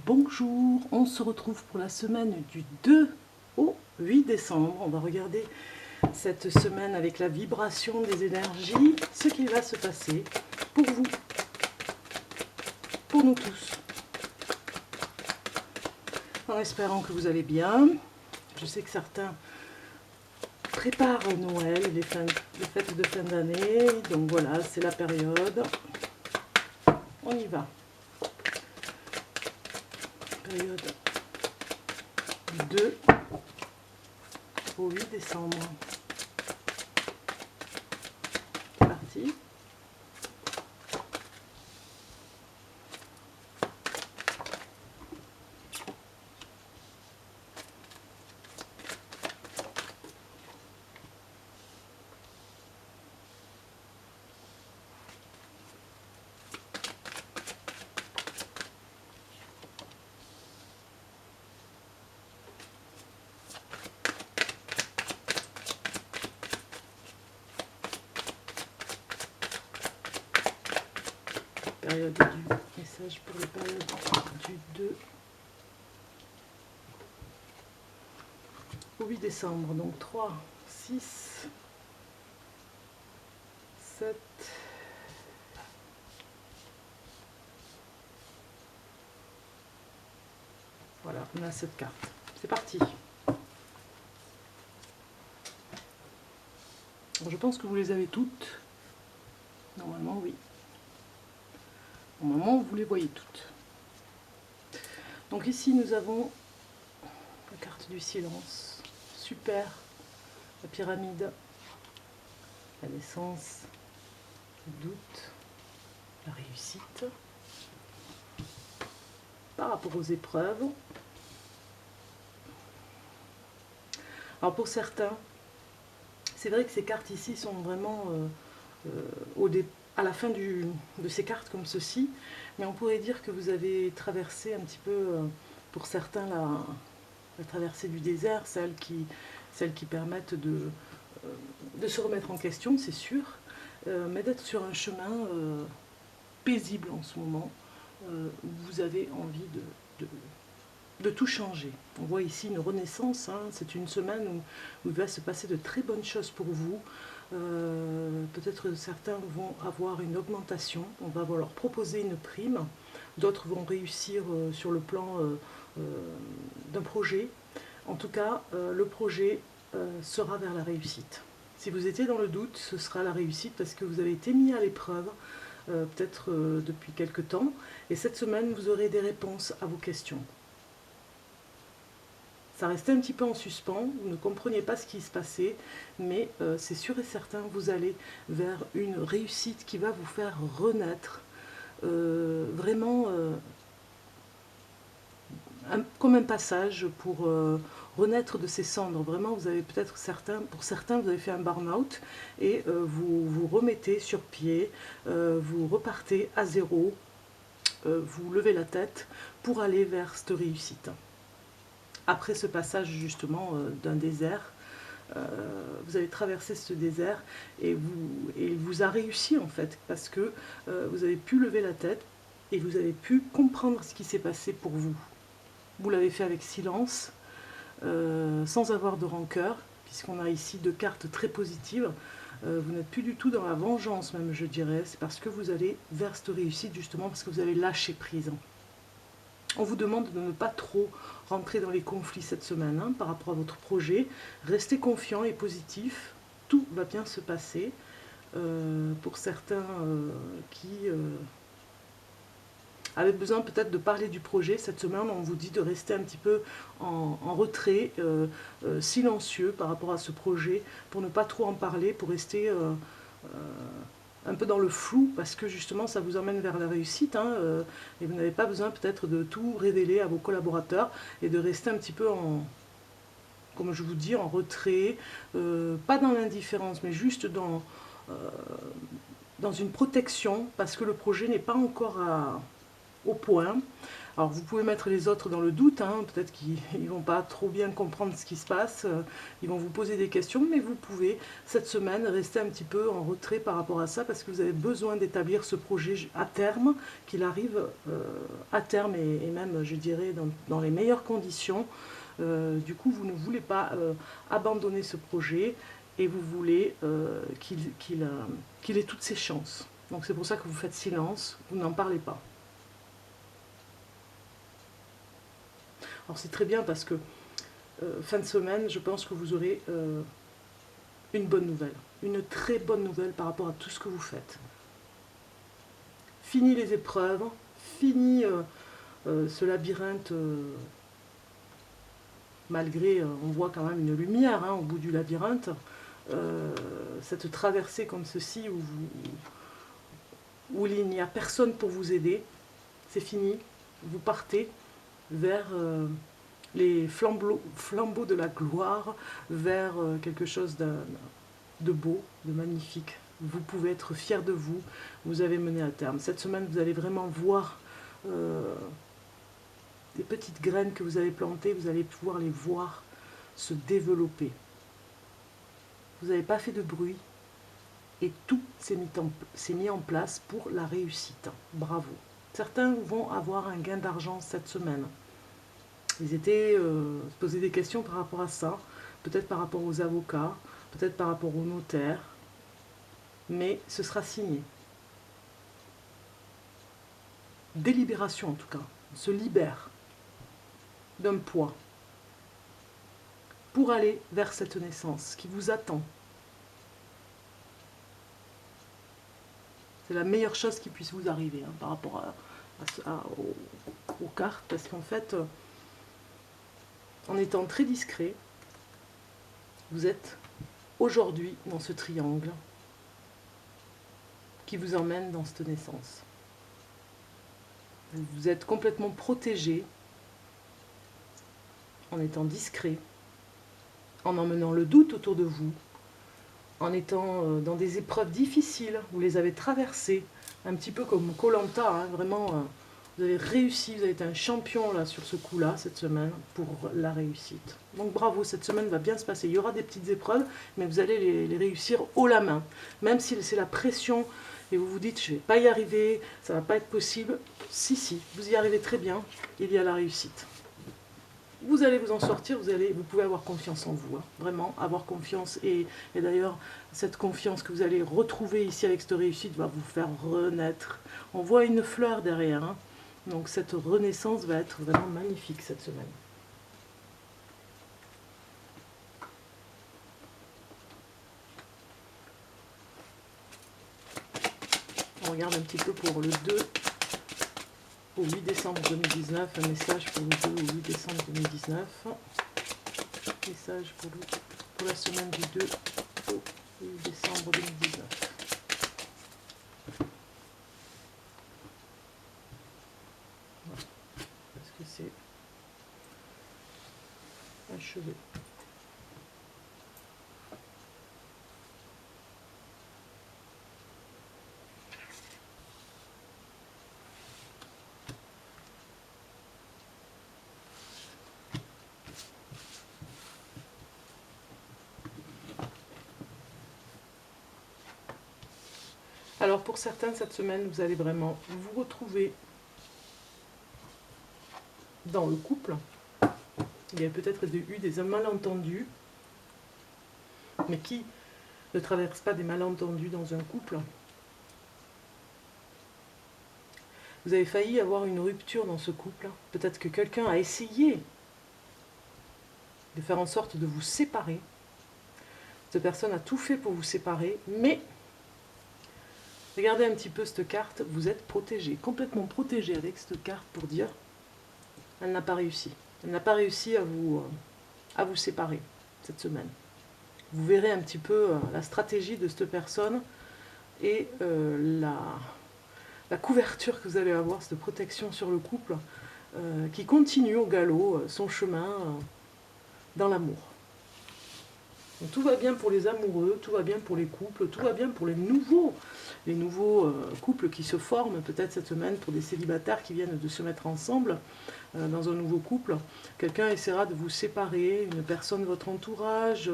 Bonjour, on se retrouve pour la semaine du 2 au 8 décembre. On va regarder cette semaine avec la vibration des énergies, ce qui va se passer pour vous, pour nous tous. En espérant que vous allez bien. Je sais que certains préparent Noël, les fêtes de fin d'année. Donc voilà, c'est la période. On y va. Période du 2 au 8 décembre. C'est parti. Période du message pour les périodes du 2 au 8 décembre. Donc 3, 6, 7, voilà, on a cette carte. C'est parti. Bon, je pense que vous les avez toutes. Normalement, oui. Normalement, vous les voyez toutes. Donc ici, nous avons la carte du silence. Super. La pyramide. La naissance. Le doute. La réussite. Par rapport aux épreuves. Alors pour certains, c'est vrai que ces cartes ici sont vraiment à la fin de ces cartes comme ceci, mais on pourrait dire que vous avez traversé un petit peu, pour certains, la traversée du désert, celles qui permettent de se remettre en question, c'est sûr, mais d'être sur un chemin paisible en ce moment, où vous avez envie de tout changer. On voit ici une renaissance, hein. C'est une semaine où il va se passer de très bonnes choses pour vous. Peut-être certains vont avoir une augmentation, on va leur proposer une prime, d'autres vont réussir sur le plan d'un projet. En tout cas, le projet sera vers la réussite. Si vous étiez dans le doute, ce sera la réussite parce que vous avez été mis à l'épreuve, peut-être depuis quelque temps, et cette semaine, vous aurez des réponses à vos questions. Ça restait un petit peu en suspens, vous ne compreniez pas ce qui se passait, mais c'est sûr et certain, vous allez vers une réussite qui va vous faire renaître, vraiment comme un passage pour renaître de ses cendres. Vraiment, vous avez peut-être pour certains, vous avez fait un burn-out et vous vous remettez sur pied, vous repartez à zéro, vous levez la tête pour aller vers cette réussite. Après ce passage justement d'un désert, vous avez traversé ce désert et il vous a réussi en fait, parce que vous avez pu lever la tête et vous avez pu comprendre ce qui s'est passé pour vous. Vous l'avez fait avec silence, sans avoir de rancœur, puisqu'on a ici deux cartes très positives. Vous n'êtes plus du tout dans la vengeance même, je dirais. C'est parce que vous allez vers cette réussite justement, parce que vous avez lâché prise. On vous demande de ne pas trop rentrer dans les conflits cette semaine, hein, par rapport à votre projet. Restez confiant et positif, tout va bien se passer. Pour certains qui avaient besoin peut-être de parler du projet, cette semaine on vous dit de rester un petit peu en retrait, silencieux par rapport à ce projet, pour ne pas trop en parler, pour rester un peu dans le flou, parce que justement ça vous emmène vers la réussite, hein, et vous n'avez pas besoin peut-être de tout révéler à vos collaborateurs et de rester un petit peu comme je vous dis, en retrait, pas dans l'indifférence, mais juste dans une protection, parce que le projet n'est pas encore au point. Alors vous pouvez mettre les autres dans le doute, hein, peut-être qu'ils ne vont pas trop bien comprendre ce qui se passe, ils vont vous poser des questions, mais vous pouvez cette semaine rester un petit peu en retrait par rapport à ça, parce que vous avez besoin d'établir ce projet à terme, qu'il arrive à terme et même je dirais dans les meilleures conditions. Du coup vous ne voulez pas abandonner ce projet et vous voulez qu'il ait toutes ses chances. Donc c'est pour ça que vous faites silence, vous n'en parlez pas. Alors c'est très bien parce que fin de semaine, je pense que vous aurez une bonne nouvelle, une très bonne nouvelle par rapport à tout ce que vous faites. Fini les épreuves, fini ce labyrinthe, malgré, on voit quand même une lumière hein, au bout du labyrinthe, cette traversée comme ceci où il n'y a personne pour vous aider, c'est fini, vous partez vers les flambeaux de la gloire, vers quelque chose de beau, de magnifique. Vous pouvez être fier de vous, vous avez mené à terme. Cette semaine, vous allez vraiment voir des petites graines que vous avez plantées, vous allez pouvoir les voir se développer. Vous n'avez pas fait de bruit et tout s'est mis en place pour la réussite. Bravo. Certains vont avoir un gain d'argent cette semaine. Ils étaient se poser des questions par rapport à ça, peut-être par rapport aux avocats, peut-être par rapport aux notaires, mais ce sera signé. Délibération en tout cas, on se libère d'un poids pour aller vers cette naissance qui vous attend. C'est la meilleure chose qui puisse vous arriver hein, par rapport aux cartes, parce qu'en fait, en étant très discret, vous êtes aujourd'hui dans ce triangle qui vous emmène dans cette naissance. Vous êtes complètement protégé en étant discret, en emmenant le doute autour de vous, en étant dans des épreuves difficiles, vous les avez traversées, un petit peu comme Koh-Lanta, hein, vraiment, vous avez réussi, vous avez été un champion là, sur ce coup-là, cette semaine, pour la réussite. Donc bravo, cette semaine va bien se passer. Il y aura des petites épreuves, mais vous allez les réussir haut la main. Même si c'est la pression, et vous vous dites, je ne vais pas y arriver, ça ne va pas être possible. Si, vous y arrivez très bien, il y a la réussite. Vous allez vous en sortir, vous pouvez avoir confiance en vous, hein, vraiment avoir confiance. Et d'ailleurs, cette confiance que vous allez retrouver ici avec cette réussite va vous faire renaître. On voit une fleur derrière, hein, donc cette renaissance va être vraiment magnifique cette semaine. On regarde un petit peu pour le 2 au 8 décembre 2019, un message pour le 2 au 8 décembre 2019, message pour la semaine du 2 au 8 décembre 2019. Voilà. Est-ce que c'est achevé? Alors pour certains, cette semaine, vous allez vraiment vous retrouver dans le couple. Il y a peut-être eu des malentendus, mais qui ne traverse pas des malentendus dans un couple? Vous avez failli avoir une rupture dans ce couple. Peut-être que quelqu'un a essayé de faire en sorte de vous séparer. Cette personne a tout fait pour vous séparer, mais regardez un petit peu cette carte, vous êtes protégé, complètement protégé avec cette carte pour dire elle n'a pas réussi. Elle n'a pas réussi à vous séparer cette semaine. Vous verrez un petit peu la stratégie de cette personne et la couverture que vous allez avoir, cette protection sur le couple qui continue au galop son chemin dans l'amour. Donc, tout va bien pour les amoureux, tout va bien pour les couples, tout va bien pour les nouveaux couples qui se forment peut-être cette semaine, pour des célibataires qui viennent de se mettre ensemble dans un nouveau couple. Quelqu'un essaiera de vous séparer, une personne de votre entourage,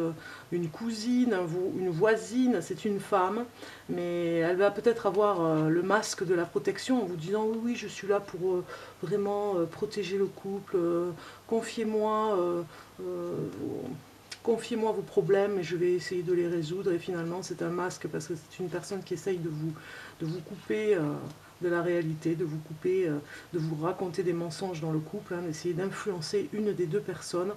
une cousine, une voisine, c'est une femme, mais elle va peut-être avoir le masque de la protection en vous disant oui, oui, je suis là pour vraiment protéger le couple, confiez-moi. Confiez-moi vos problèmes et je vais essayer de les résoudre. Et finalement, c'est un masque parce que c'est une personne qui essaye de vous couper de la réalité, de vous couper, de vous raconter des mensonges dans le couple, d'essayer d'influencer une des deux personnes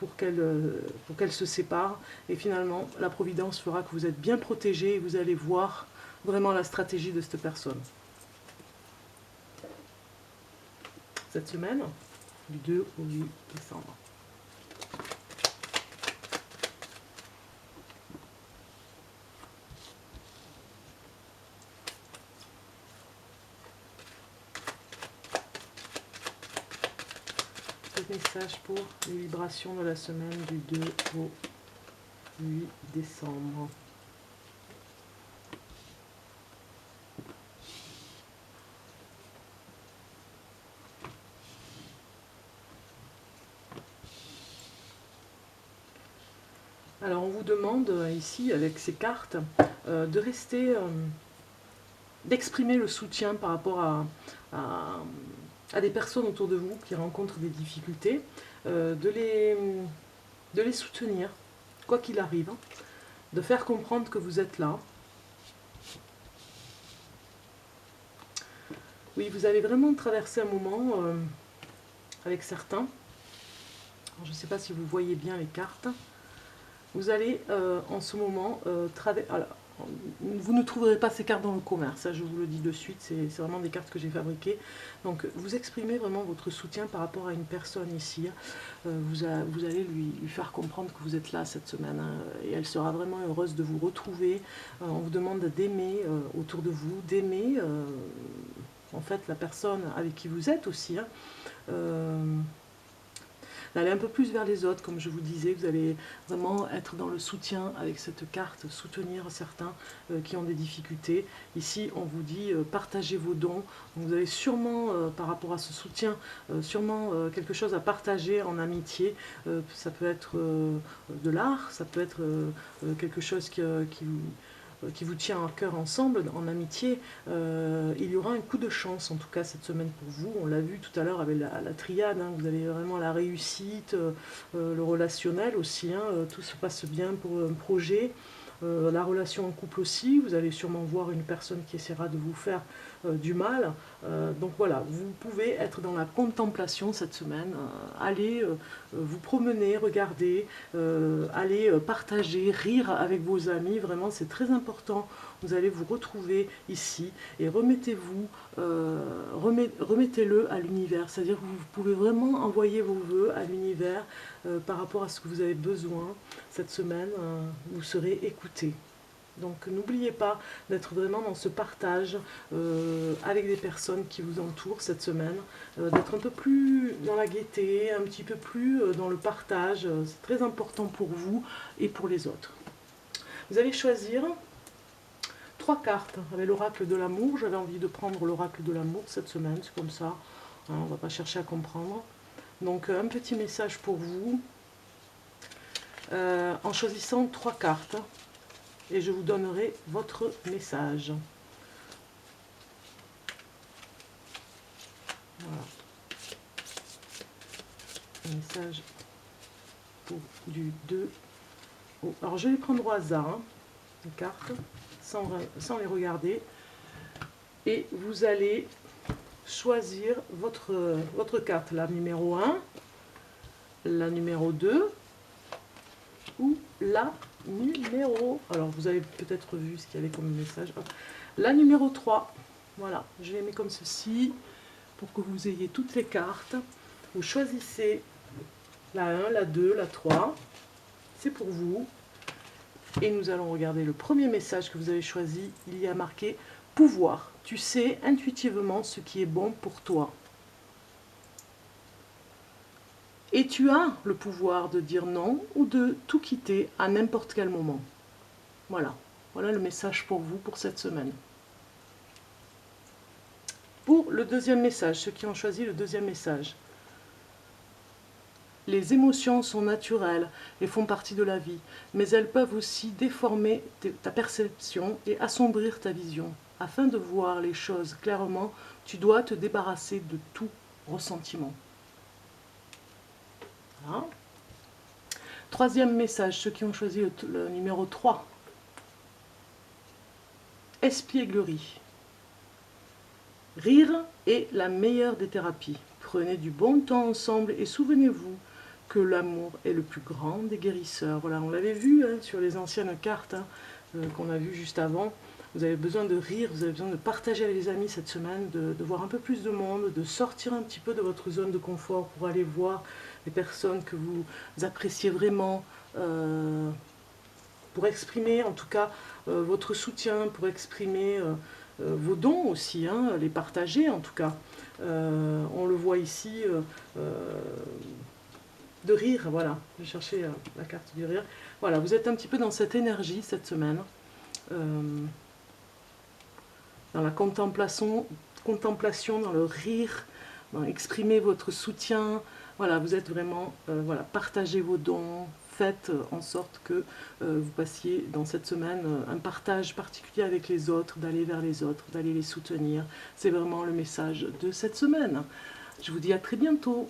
pour qu'elle se sépare. Et finalement, la providence fera que vous êtes bien protégés et vous allez voir vraiment la stratégie de cette personne. Cette semaine, du 2 au 8 décembre. Message pour les vibrations de la semaine du 2 au 8 décembre. Alors on vous demande ici avec ces cartes de rester, d'exprimer le soutien par rapport à des personnes autour de vous qui rencontrent des difficultés, de les soutenir, quoi qu'il arrive, de faire comprendre que vous êtes là. Oui, vous allez vraiment traverser un moment avec certains. Alors, je ne sais pas si vous voyez bien les cartes. Vous allez en ce moment traverser... Vous ne trouverez pas ces cartes dans le commerce, ça je vous le dis de suite, c'est vraiment des cartes que j'ai fabriquées. Donc vous exprimez vraiment votre soutien par rapport à une personne ici. Vous allez lui faire comprendre que vous êtes là cette semaine et elle sera vraiment heureuse de vous retrouver. On vous demande d'aimer autour de vous, d'aimer en fait la personne avec qui vous êtes aussi. D'aller un peu plus vers les autres, comme je vous disais, vous allez vraiment être dans le soutien avec cette carte, soutenir certains qui ont des difficultés. Ici, on vous dit partagez vos dons. Donc, vous avez sûrement, par rapport à ce soutien, sûrement quelque chose à partager en amitié. Ça peut être de l'art, ça peut être quelque chose qui vous tient à cœur ensemble, en amitié. Il y aura un coup de chance, en tout cas, cette semaine pour vous. On l'a vu tout à l'heure avec la triade, vous avez vraiment la réussite, le relationnel aussi, tout se passe bien pour un projet. La relation en couple aussi, vous allez sûrement voir une personne qui essaiera de vous faire du mal. Donc voilà, vous pouvez être dans la contemplation cette semaine, allez vous promener, regarder, allez partager, rire avec vos amis, vraiment c'est très important. Vous allez vous retrouver ici et remettez-vous, remettez-le à l'univers, c'est-à-dire que vous pouvez vraiment envoyer vos vœux à l'univers par rapport à ce que vous avez besoin cette semaine, vous serez écouté. Donc n'oubliez pas d'être vraiment dans ce partage avec des personnes qui vous entourent cette semaine, d'être un peu plus dans la gaieté, un petit peu plus dans le partage, c'est très important pour vous et pour les autres. Vous allez choisir 3 cartes avec l'oracle de l'amour. J'avais envie de prendre l'oracle de l'amour cette semaine, c'est comme ça, on ne va pas chercher à comprendre. Donc un petit message pour vous, en choisissant 3 cartes. Et je vous donnerai votre message. Voilà. Un message du 2 au... Alors je vais prendre au hasard les cartes, sans les regarder. Et vous allez choisir votre carte, la numéro 1, la numéro 2 ou la numéro... Alors vous avez peut-être vu ce qu'il y avait comme message. La numéro 3. Voilà, je les mets comme ceci pour que vous ayez toutes les cartes. Vous choisissez la 1, la 2, la 3. C'est pour vous. Et nous allons regarder le premier message que vous avez choisi. Il y a marqué « Pouvoir. Tu sais intuitivement ce qui est bon pour toi. » Et tu as le pouvoir de dire non ou de tout quitter à n'importe quel moment. Voilà. Voilà le message pour vous pour cette semaine. Pour le deuxième message, ceux qui ont choisi le deuxième message. Les émotions sont naturelles et font partie de la vie, mais elles peuvent aussi déformer ta perception et assombrir ta vision. Afin de voir les choses clairement, tu dois te débarrasser de tout ressentiment. Voilà. Troisième message, ceux qui ont choisi le numéro 3. Espièglerie. Rire est la meilleure des thérapies. Prenez du bon temps ensemble et souvenez-vous que l'amour est le plus grand des guérisseurs. Voilà, on l'avait vu sur les anciennes cartes qu'on a vues juste avant. Vous avez besoin de rire, vous avez besoin de partager avec les amis cette semaine, de voir un peu plus de monde, de sortir un petit peu de votre zone de confort pour aller voir les personnes que vous appréciez vraiment, pour exprimer en tout cas votre soutien, pour exprimer vos dons aussi, les partager en tout cas. On le voit ici, de rire, voilà, je cherchais la carte du rire. Voilà, vous êtes un petit peu dans cette énergie cette semaine, dans la contemplation, dans le rire, dans exprimer votre soutien. Voilà, vous êtes vraiment, voilà, partagez vos dons, faites en sorte que vous passiez dans cette semaine un partage particulier avec les autres, d'aller vers les autres, d'aller les soutenir. C'est vraiment le message de cette semaine. Je vous dis à très bientôt.